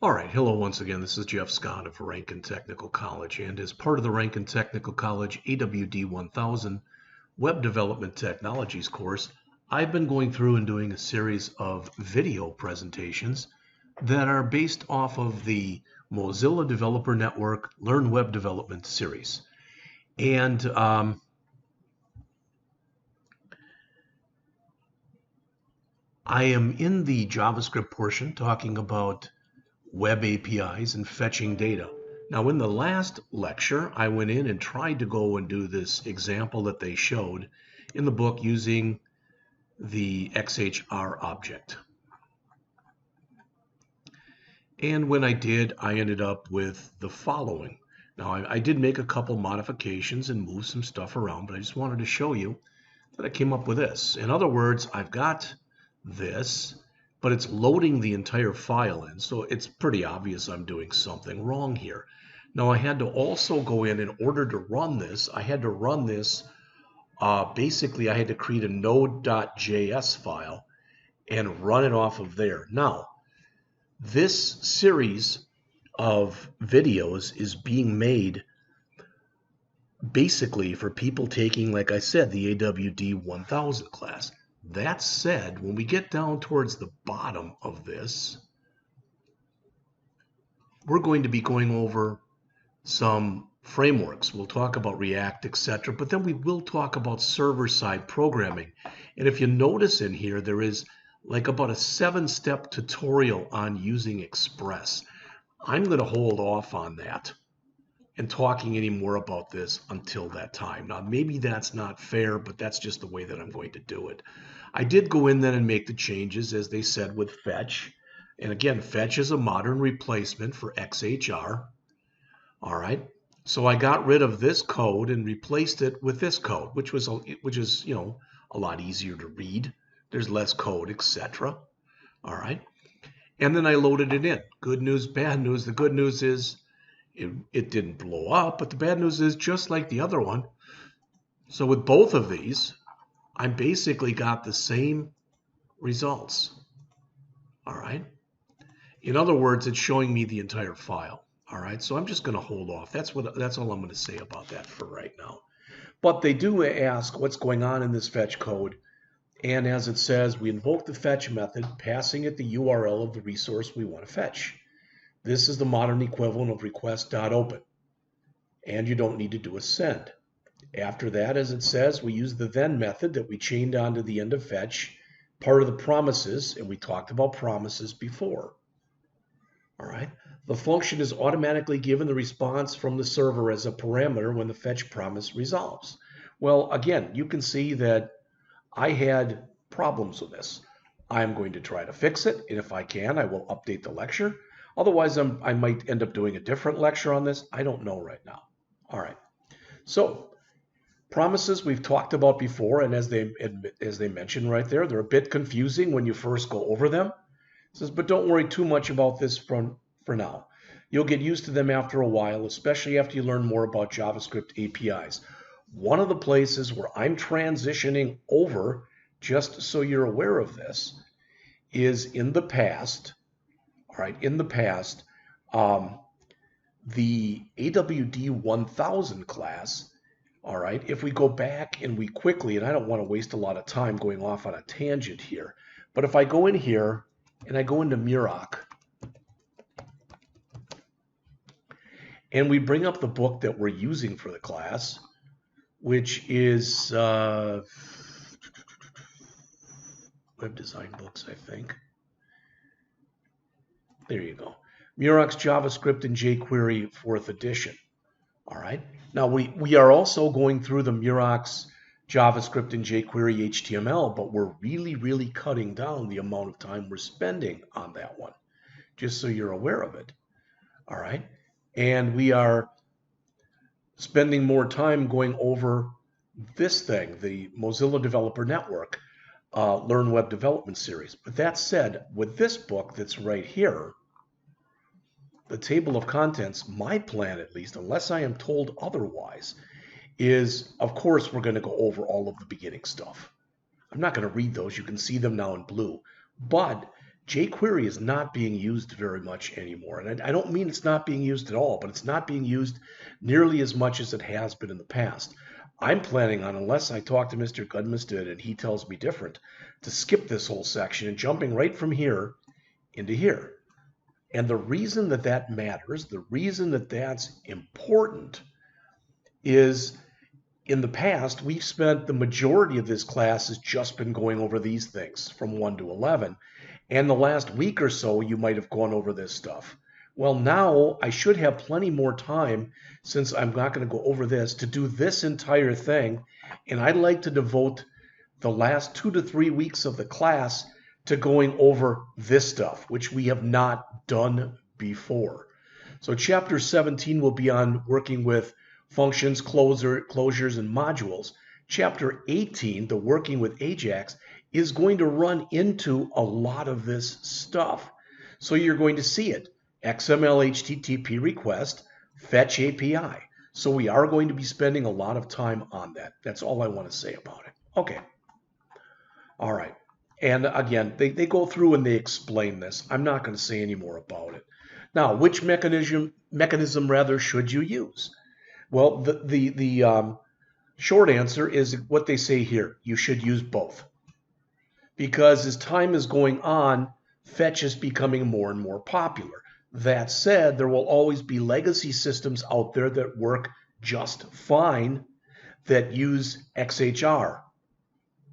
All right, hello once again. This is Jeff Scott of Rankin Technical College, and as part of the Rankin Technical College AWD 1000 Web Development Technologies course, I've been going through and doing a series of video presentations that are based off of the Mozilla Developer Network Learn Web Development series. And I am in the JavaScript portion talking about web APIs and fetching data. Now, in the last lecture, I went in and tried to go and do this example that they showed in the book using the XHR object. And when I did, I ended up with the following. Now, I did make a couple modifications and move some stuff around, but I just wanted to show you that I came up with this. In other words, I've got this, but it's loading the entire file in, so it's pretty obvious I'm doing something wrong here. Now I had to also go in order to run this, I had to run this, basically I had to create a node.js file and run it off of there. Now, this series of videos is being made basically for people taking, like I said, the AWD 1000 class. That said, when we get down towards the bottom of this, we're going to be going over some frameworks. We'll talk about React, etc., but then we will talk about server-side programming. And if you notice in here, there is like about a 7-step tutorial on using Express. I'm going to hold off on that and talking any more about this until that time. Now, maybe that's not fair, but that's just the way that I'm going to do it. I did go in then and make the changes, as they said, with fetch. And again, fetch is a modern replacement for XHR. All right. So I got rid of this code and replaced it with this code, which is a lot easier to read. There's less code, etc. All right. And then I loaded it in. Good news, bad news. The good news is it didn't blow up, but the bad news is just like the other one. So with both of these, I basically got the same results. All right. In other words, it's showing me the entire file. All right. So I'm just going to hold off. That's all I'm going to say about that for right now. But they do ask what's going on in this fetch code. And as it says, we invoke the fetch method, passing it the URL of the resource we want to fetch. This is the modern equivalent of request.open. And you don't need to do a send. After that, as it says, we use the then method that we chained onto the end of fetch, part of the promises, and we talked about promises before. All right. The function is automatically given the response from the server as a parameter when the fetch promise resolves. Well, again, you can see that I had problems with this. I'm going to try to fix it, and if I can, I will update the lecture. Otherwise, I might end up doing a different lecture on this. I don't know right now. All right. So promises we've talked about before, and as they mentioned right there, they're a bit confusing when you first go over them. It says, but don't worry too much about this for now. You'll get used to them after a while, especially after you learn more about JavaScript APIs. One of the places where I'm transitioning over, just so you're aware of this, is in the past. All right, in the past, the AWD 1000 class. All right, if we go back and we quickly, and I don't want to waste a lot of time going off on a tangent here, but if I go in here and I go into Muroc and we bring up the book that we're using for the class, which is Web Design Books, I think. There you go. Muroc's JavaScript and jQuery 4th edition. All right. Now we are also going through the Muroc's JavaScript and jQuery HTML, but we're really cutting down the amount of time we're spending on that one, just so you're aware of it. All right. And we are spending more time going over this thing, the Mozilla Developer Network Learn Web Development series. But that said, with this book that's right here, the table of contents, my plan at least, unless I am told otherwise, is, of course, we're going to go over all of the beginning stuff. I'm not going to read those. You can see them now in blue. But jQuery is not being used very much anymore. And I don't mean it's not being used at all, but it's not being used nearly as much as it has been in the past. I'm planning on, unless I talk to Mr. Gudmested and he tells me different, to skip this whole section and jumping right from here into here. And the reason that that matters, the reason that that's important is in the past, we've spent the majority of this class has just been going over these things from 1 to 11. And the last week or so, you might have gone over this stuff. Well, now I should have plenty more time, since I'm not going to go over this, to do this entire thing. And I'd like to devote the last 2 to 3 weeks of the class to going over this stuff, which we have not done before. So chapter 17 will be on working with functions, closures, and modules. Chapter 18, the working with Ajax, is going to run into a lot of this stuff. So you're going to see it. XML HTTP request, fetch API. So we are going to be spending a lot of time on that. That's all I want to say about it. Okay. All right. And again, they go through and they explain this. I'm not going to say any more about it. Now, which mechanism should you use? Well, the short answer is what they say here. You should use both. Because as time is going on, fetch is becoming more and more popular. That said, there will always be legacy systems out there that work just fine that use XHR.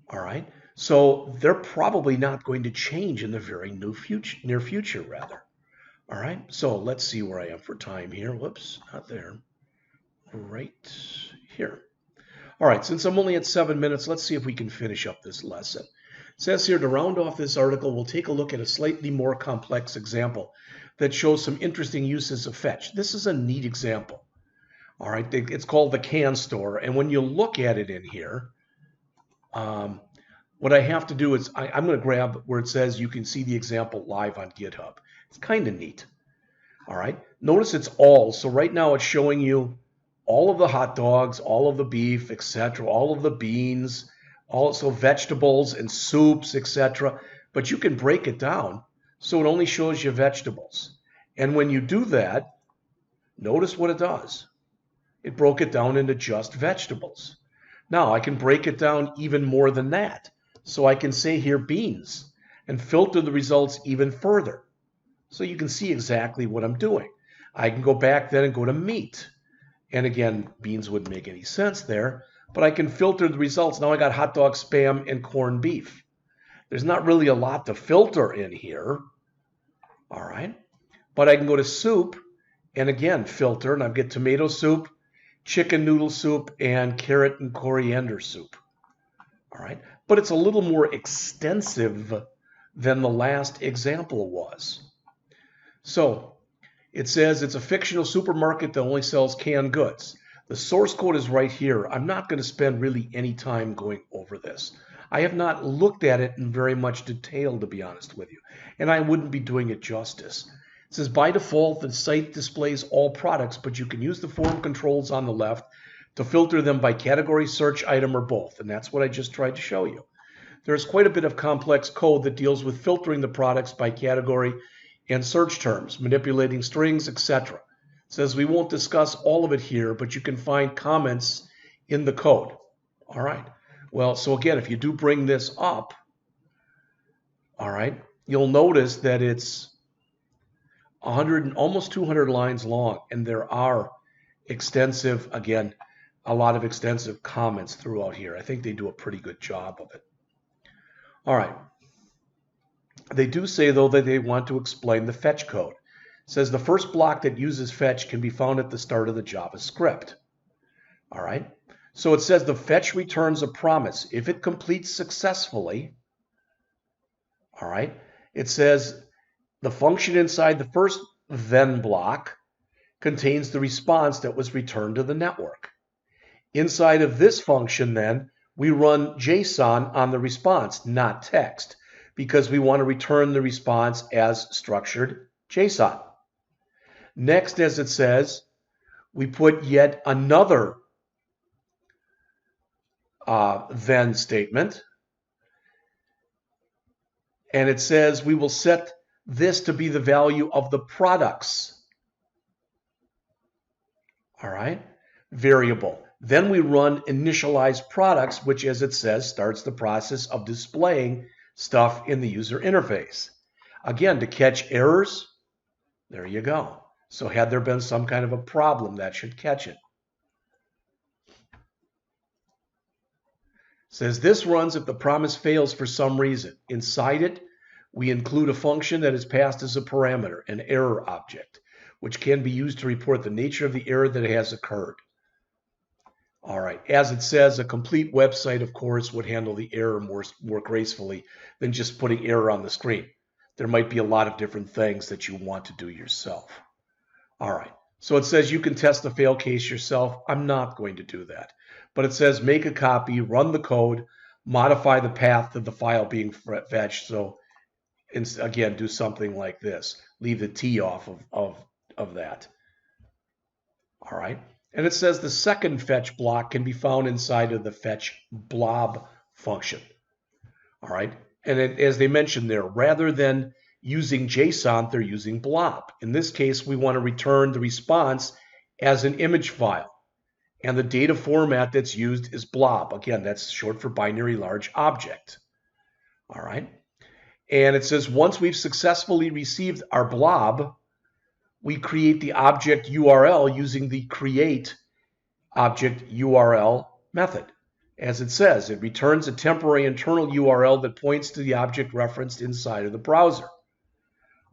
All right? So they're probably not going to change in the very near future, rather. All right? So let's see where I am for time here. Whoops, not there. Right here. All right, since I'm only at 7 minutes, let's see if we can finish up this lesson. It says here, to round off this article, we'll take a look at a slightly more complex example that shows some interesting uses of fetch. This is a neat example. All right, it's called the can store. And when you look at it in here, what I have to do is I'm going to grab where it says you can see the example live on GitHub. It's kind of neat. All right, notice it's all. So right now it's showing you all of the hot dogs, all of the beef, etc., all of the beans, also vegetables and soups, etc. But you can break it down so it only shows you vegetables. And when you do that, notice what it does. It broke it down into just vegetables. Now I can break it down even more than that. So I can say here beans and filter the results even further. So you can see exactly what I'm doing. I can go back then and go to meat. And again, beans wouldn't make any sense there, but I can filter the results. Now I got hot dog, Spam, and corned beef. There's not really a lot to filter in here. All right. But I can go to soup and again, filter, and I get tomato soup, chicken noodle soup, and carrot and coriander soup. All right. But it's a little more extensive than the last example was. So it says it's a fictional supermarket that only sells canned goods. The source code is right here. I'm not going to spend really any time going over this. I have not looked at it in very much detail, to be honest with you, and I wouldn't be doing it justice. It says by default, the site displays all products, but you can use the form controls on the left to filter them by category, search, item, or both, and that's what I just tried to show you. There's quite a bit of complex code that deals with filtering the products by category and search terms, manipulating strings, etc. It says we won't discuss all of it here, but you can find comments in the code. All right. Well, so again, if you do bring this up, all right, you'll notice that it's 100, almost 200 lines long, and there are extensive, again, a lot of extensive comments throughout here. I think they do a pretty good job of it. All right. They do say, though, that they want to explain the fetch code. It says the first block that uses fetch can be found at the start of the JavaScript. All right. So it says the fetch returns a promise. If it completes successfully, all right, it says the function inside the first then block contains the response that was returned to the network. Inside of this function, then, we run JSON on the response, not text, because we want to return the response as structured JSON. Next, as it says, we put yet another then statement. And it says we will set this to be the value of the products. All right, variable. Then we run initialize products, which, as it says, starts the process of displaying stuff in the user interface. Again, to catch errors, there you go. So had there been some kind of a problem, that should catch it. It says this runs if the promise fails for some reason. Inside it, we include a function that is passed as a parameter, an error object, which can be used to report the nature of the error that has occurred. All right, as it says, a complete website, of course, would handle the error more gracefully than just putting error on the screen. There might be a lot of different things that you want to do yourself. All right, so it says you can test the fail case yourself. I'm not going to do that. But it says make a copy, run the code, modify the path of the file being fetched. So again, do something like this. Leave the T off of that. All right. And it says the second fetch block can be found inside of the fetch blob function. All right. And as they mentioned there, rather than using JSON, they're using blob. In this case, we want to return the response as an image file. And the data format that's used is blob. Again, that's short for binary large object. All right. And it says once we've successfully received our blob, we create the object URL using the create object URL method. As it says, it returns a temporary internal URL that points to the object referenced inside of the browser.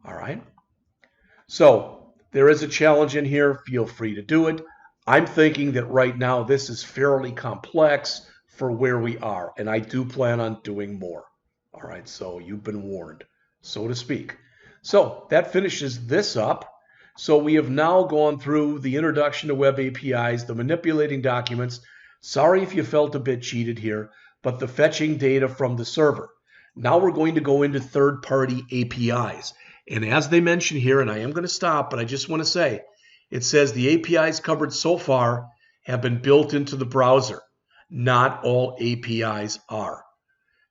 All right. So there is a challenge in here. Feel free to do it. I'm thinking that right now this is fairly complex for where we are, and I do plan on doing more. All right, so you've been warned, so to speak. So that finishes this up. So we have now gone through the introduction to web APIs, the manipulating documents. Sorry if you felt a bit cheated here, but the fetching data from the server. Now we're going to go into third-party APIs. And as they mention here, and I am going to stop, but I just want to say, it says the APIs covered so far have been built into the browser. Not all APIs are.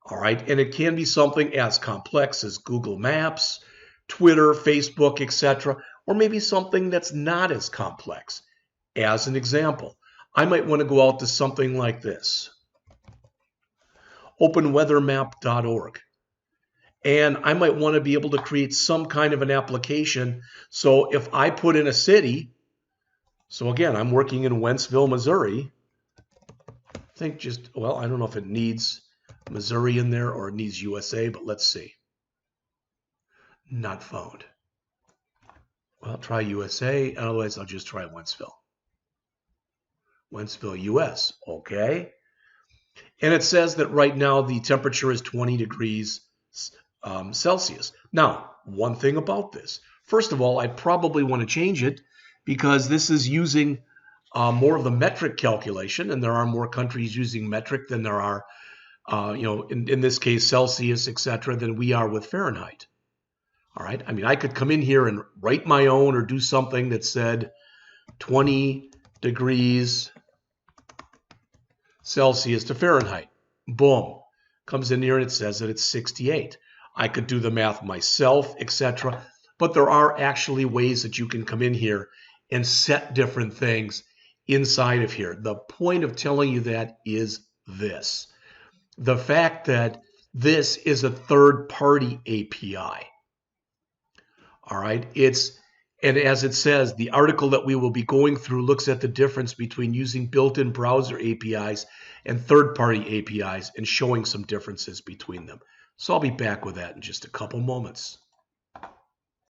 All right, and it can be something as complex as Google Maps, Twitter, Facebook, etc., or maybe something that's not as complex. As an example, I might want to go out to something like this, openweathermap.org. And I might want to be able to create some kind of an application. So if I put in a city, so again, I'm working in Wentzville, Missouri. I think well, I don't know if it needs Missouri in there or it needs USA, but let's see. Not found. Well, try USA, otherwise I'll just try Wentzville. Wentzville, US, okay. And it says that right now the temperature is 20 degrees Celsius. Now, one thing about this. First of all, I probably want to change it because this is using more of the metric calculation, and there are more countries using metric than there are, in this case, Celsius, etc., than we are with Fahrenheit. All right. I mean, I could come in here and write my own or do something that said 20 degrees Celsius to Fahrenheit. Boom. Comes in here and it says that it's 68. I could do the math myself, etc. But there are actually ways that you can come in here and set different things inside of here. The point of telling you that is this. The fact that this is a third-party API. All right, and as it says, the article that we will be going through looks at the difference between using built-in browser APIs and third-party APIs and showing some differences between them. So I'll be back with that in just a couple moments.